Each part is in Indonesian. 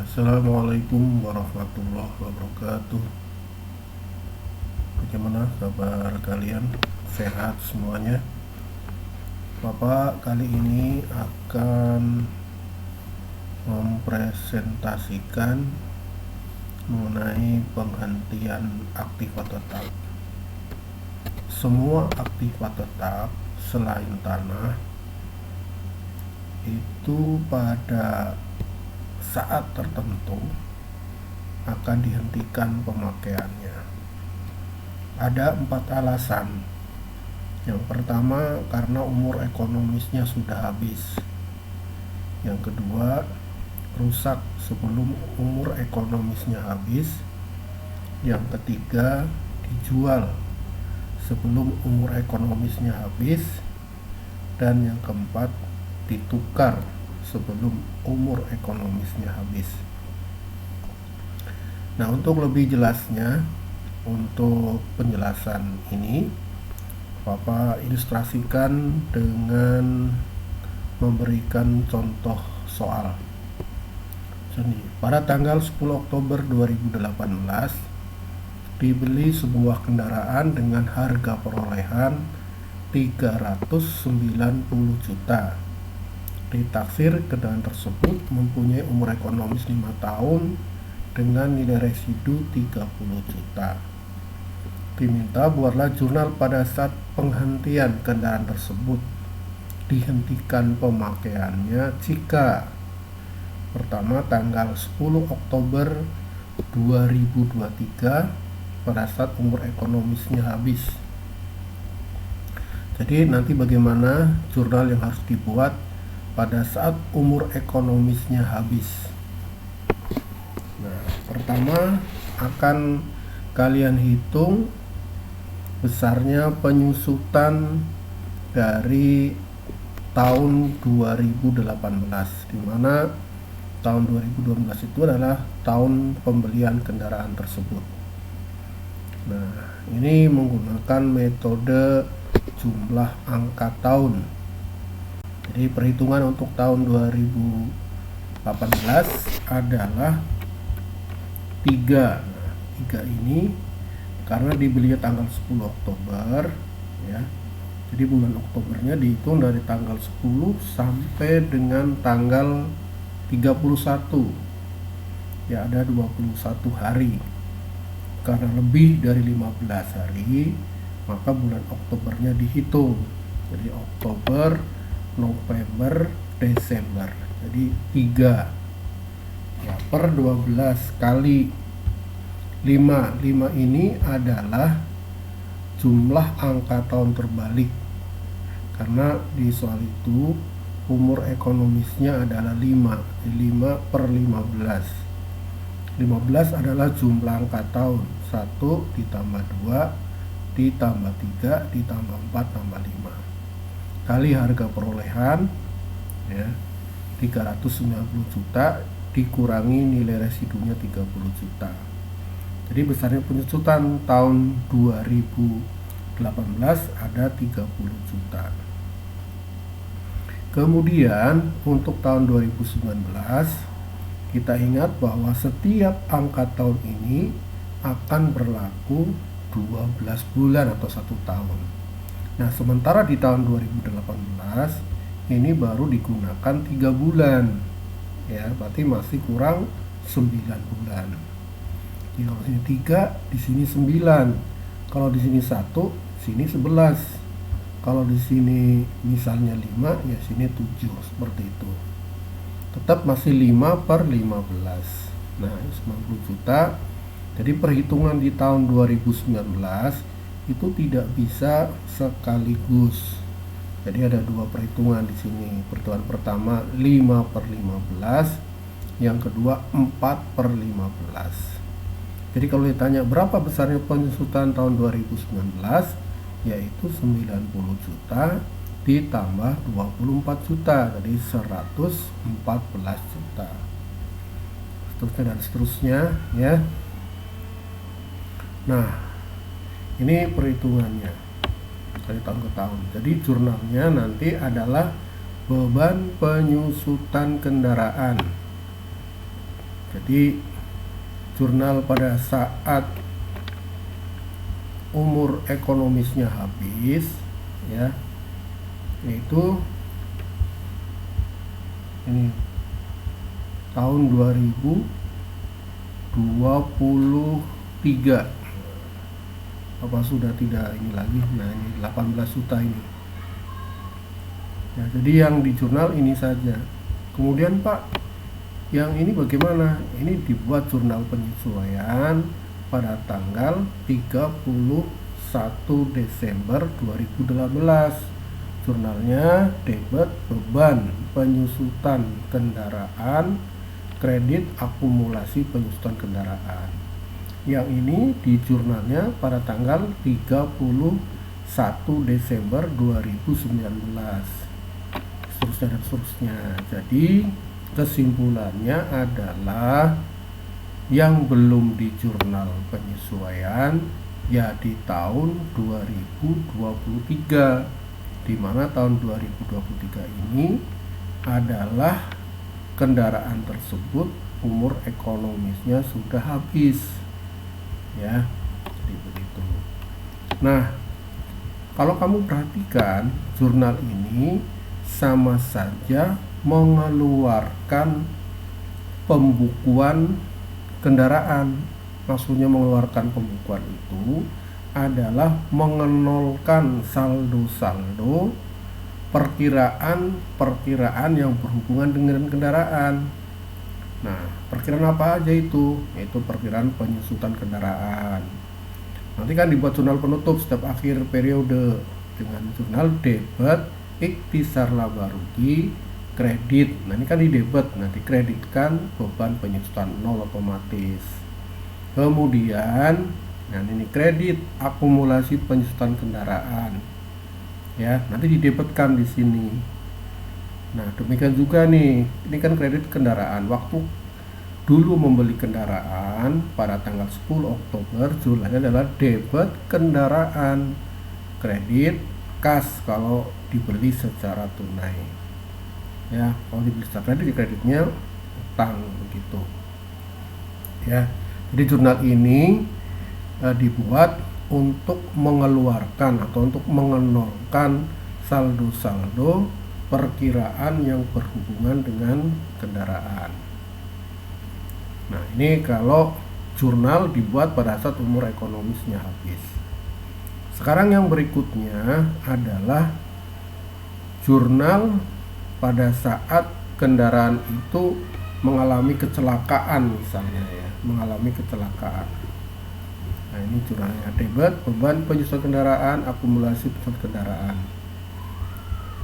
Assalamualaikum warahmatullahi wabarakatuh. Bagaimana kabar kalian? Sehat semuanya? Bapak kali ini akan mempresentasikan mengenai penghentian aktiva tetap. Semua aktiva tetap selain tanah itu pada saat tertentu akan dihentikan pemakaiannya. Ada 4 alasan. Yang pertama, karena umur ekonomisnya sudah habis. Yang kedua, rusak sebelum umur ekonomisnya habis. Yang ketiga, dijual sebelum umur ekonomisnya habis. Dan yang keempat, ditukar sebelum umur ekonomisnya habis. Nah, untuk lebih jelasnya, untuk penjelasan ini Bapak ilustrasikan dengan memberikan contoh soal. Jadi, pada tanggal 10 Oktober 2018 dibeli sebuah kendaraan dengan harga perolehan 390 juta. Ditaksir kendaraan tersebut mempunyai umur ekonomis 5 tahun dengan nilai residu 30 juta. Diminta buatlah jurnal pada saat penghentian kendaraan tersebut. Dihentikan pemakaiannya jika pertama tanggal 10 Oktober 2023 pada saat umur ekonomisnya habis. Jadi nanti bagaimana jurnal yang harus dibuat pada saat umur ekonomisnya habis. Nah, pertama akan kalian hitung besarnya penyusutan dari tahun 2018, di mana tahun 2012 itu adalah tahun pembelian kendaraan tersebut. Nah, ini menggunakan metode jumlah angka tahun. Jadi perhitungan untuk tahun 2018 adalah 3. Nah, 3 ini karena dibelinya tanggal 10 Oktober ya. Jadi bulan Oktobernya dihitung dari tanggal 10 sampai dengan tanggal 31. Ya, ada 21 hari. Karena lebih dari 15 hari, maka bulan Oktobernya dihitung. Jadi Oktober, November, Desember. Jadi 3 ya, per 12 kali 5. 5 ini adalah jumlah angka tahun terbalik. Karena di soal itu umur ekonomisnya adalah 5. 5 per 15. 15 adalah jumlah angka tahun. 1 ditambah 2 ditambah 3 ditambah 4 tambah 5 kali harga perolehan ya 390 juta dikurangi nilai residunya 30 juta. Jadi besarnya penyusutan tahun 2018 ada 30 juta. Kemudian untuk tahun 2019 kita ingat bahwa setiap angka tahun ini akan berlaku 12 bulan atau 1 tahun. Nah, sementara di tahun 2018 ini baru digunakan 3 bulan. Ya, berarti masih kurang 9 bulan. Jadi kalau sini 3, di sini 9. Kalau di sini 1, sini 11. Kalau di sini misalnya 5, ya sini 7, seperti itu. Tetap masih 5 per 15. Nah, 90 juta. Jadi perhitungan di tahun 2019 itu tidak bisa sekaligus. Jadi ada 2 perhitungan di sini. Perhitungan pertama 5 per 15, yang kedua 4 per 15. Jadi kalau ditanya berapa besarnya penyusutan tahun 2019, yaitu 90 juta ditambah 24 juta, jadi 114 juta. Seterusnya dan seterusnya ya. Nah, ini perhitungannya dari tahun ke tahun. Jadi jurnalnya nanti adalah beban penyusutan kendaraan. Jadi jurnal pada saat umur ekonomisnya habis ya, yaitu ini tahun 2023. Apa sudah tidak ini lagi? Nah, ini 18 juta ini ya. Jadi yang di jurnal ini saja. Kemudian Pak, yang ini bagaimana? Ini dibuat jurnal penyesuaian pada tanggal 31 Desember 2018. Jurnalnya debit beban penyusutan kendaraan, kredit akumulasi penyusutan kendaraan. Yang ini di jurnalnya pada tanggal 31 Desember 2019. Seterusnya dan seterusnya. Jadi kesimpulannya adalah yang belum di jurnal penyesuaian ya di tahun 2023, di mana tahun 2023 ini adalah kendaraan tersebut umur ekonomisnya sudah habis ya, jadi begitu. Nah, kalau kamu perhatikan jurnal ini sama saja mengeluarkan pembukuan kendaraan. Maksudnya mengeluarkan pembukuan itu adalah mengenolkan saldo-saldo perkiraan yang berhubungan dengan kendaraan. Nah, perkiraan apa aja itu? Yaitu perkiraan penyusutan kendaraan. Nanti kan dibuat jurnal penutup setiap akhir periode dengan jurnal debit, ikhtisar laba rugi, kredit. Nah, ini kan di debit, nah dikreditkan beban penyusutan nol otomatis. Kemudian nah ini kredit akumulasi penyusutan kendaraan ya, nanti didebitkan di sini. Nah, demikian juga nih, ini kan kredit kendaraan. Waktu dulu membeli kendaraan pada tanggal 10 Oktober jumlahnya adalah debit kendaraan, kredit kas kalau dibeli secara tunai ya. Kalau dibeli secara kredit, kreditnya utang begitu ya. Jadi jurnal ini dibuat untuk mengeluarkan atau untuk mengenolkan saldo-saldo perkiraan yang berhubungan dengan kendaraan. Nah, ini kalau jurnal dibuat pada saat umur ekonomisnya habis. Sekarang yang berikutnya adalah jurnal pada saat kendaraan itu mengalami kecelakaan misalnya ya, mengalami kecelakaan. Nah, ini jurnalnya debit beban penyusutan kendaraan, akumulasi penyusutan kendaraan.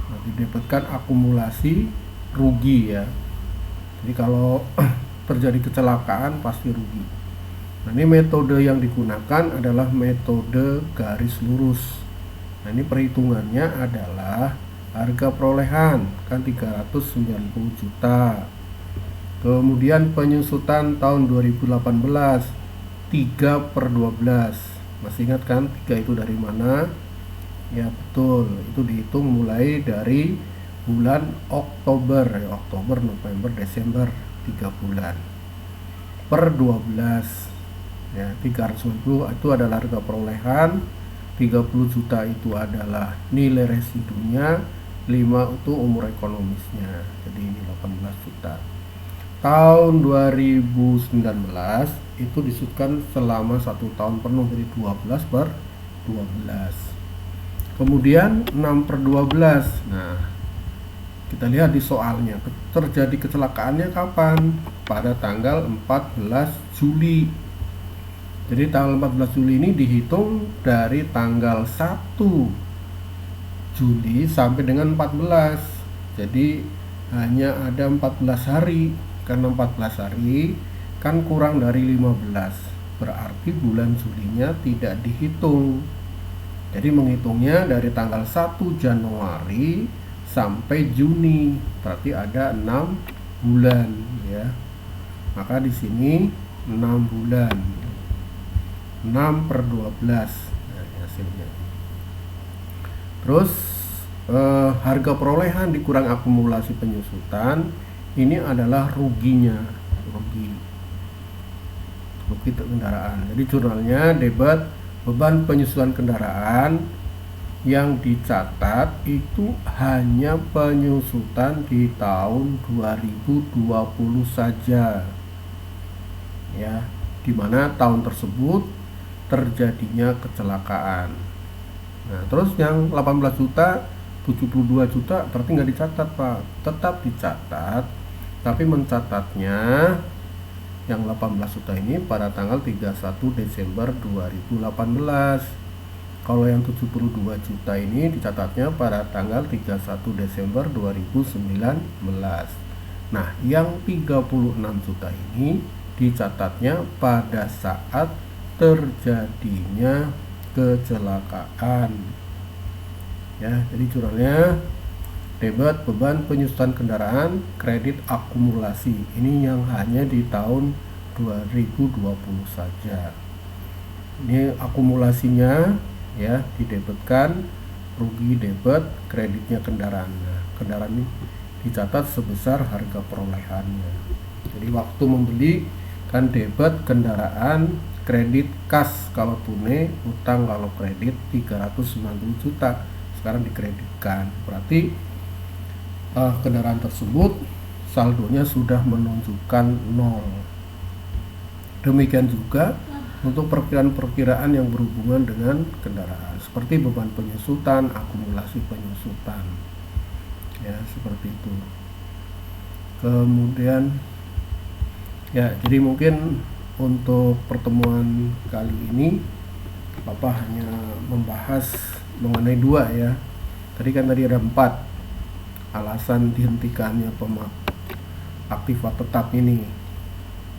Nah, didebitkan akumulasi rugi ya. Jadi kalau terjadi kecelakaan pasti rugi. Nah, ini metode yang digunakan adalah metode garis lurus. Nah, ini perhitungannya adalah harga perolehan kan 390 juta. Kemudian penyusutan tahun 2018 3/12. Masih ingat kan 3 itu dari mana? Ya betul, itu dihitung mulai dari bulan Oktober ya, Oktober, November, Desember, 3 bulan per 12 ya. 300.000 itu adalah harga perolehan, 30 juta itu adalah nilai residunya, 5 itu umur ekonomisnya. Jadi ini 18 juta. Tahun 2019 itu disebutkan selama 1 tahun penuh, jadi 12/12. Kemudian 6/12. Nah, kita lihat di soalnya, terjadi kecelakaannya kapan? Pada tanggal 14 Juli. Jadi tanggal 14 Juli ini dihitung dari tanggal 1 Juli sampai dengan 14. Jadi hanya ada 14 hari. Karena 14 hari kan kurang dari 15, berarti bulan Julinya tidak dihitung. Jadi menghitungnya dari tanggal 1 Januari sampai Juni, berarti ada 6 bulan ya. Maka di sini 6 bulan, 6/12 nah, hasilnya. Terus harga perolehan dikurang akumulasi penyusutan, ini adalah ruginya, rugi bukti kendaraan. Jadi jurnalnya debit beban penyusutan kendaraan yang dicatat itu hanya penyusutan di tahun 2020 saja, ya, dimana tahun tersebut terjadinya kecelakaan. Nah, terus yang 18 juta, 72 juta berarti nggak dicatat, Pak. Tetap dicatat, tapi mencatatnya yang 18 juta ini pada tanggal 31 Desember 2018. Kalau yang 72 juta ini dicatatnya pada tanggal 31 Desember 2019. Nah, yang 36 juta ini dicatatnya pada saat terjadinya kecelakaan. Ya, jadi jurnalnya debit beban penyusutan kendaraan, kredit akumulasi. Ini yang hanya di tahun 2020 saja. Ini akumulasinya, ya, didebitkan rugi debit kreditnya kendaraan. Nah, kendaraan ini dicatat sebesar harga perolehannya. Jadi waktu membeli kan debit kendaraan, kredit kas kalau tunai, utang kalau kredit 390 juta. Sekarang dikreditkan, berarti kendaraan tersebut saldonya sudah menunjukkan 0. Demikian juga untuk perkiraan-perkiraan yang berhubungan dengan kendaraan, seperti beban penyusutan, akumulasi penyusutan, ya, seperti itu. Kemudian, ya, jadi mungkin untuk pertemuan kali ini Bapak hanya membahas mengenai 2, ya. Tadi ada 4 alasan dihentikannya aktiva tetap ini.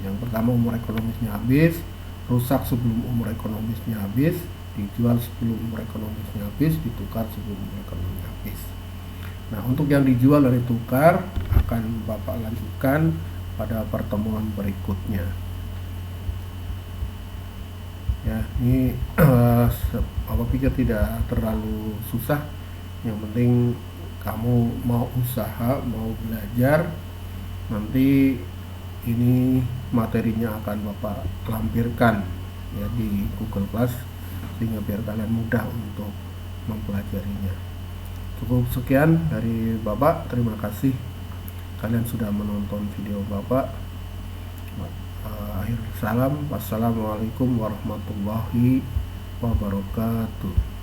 Yang pertama, umur ekonomisnya habis, rusak sebelum umur ekonomisnya habis, dijual sebelum umur ekonomisnya habis, ditukar sebelum umur ekonomisnya habis. Nah, untuk yang dijual dan ditukar akan Bapak lanjutkan pada pertemuan berikutnya. Ya, ini Bapak pikir tidak terlalu susah. Yang penting kamu mau usaha, mau belajar, nanti ini materinya akan Bapak lampirkan, ya, di Google Class, sehingga biar kalian mudah untuk mempelajarinya. Cukup sekian dari Bapak. Terima kasih kalian sudah menonton video Bapak. Akhir salam, wassalamualaikum warahmatullahi wabarakatuh.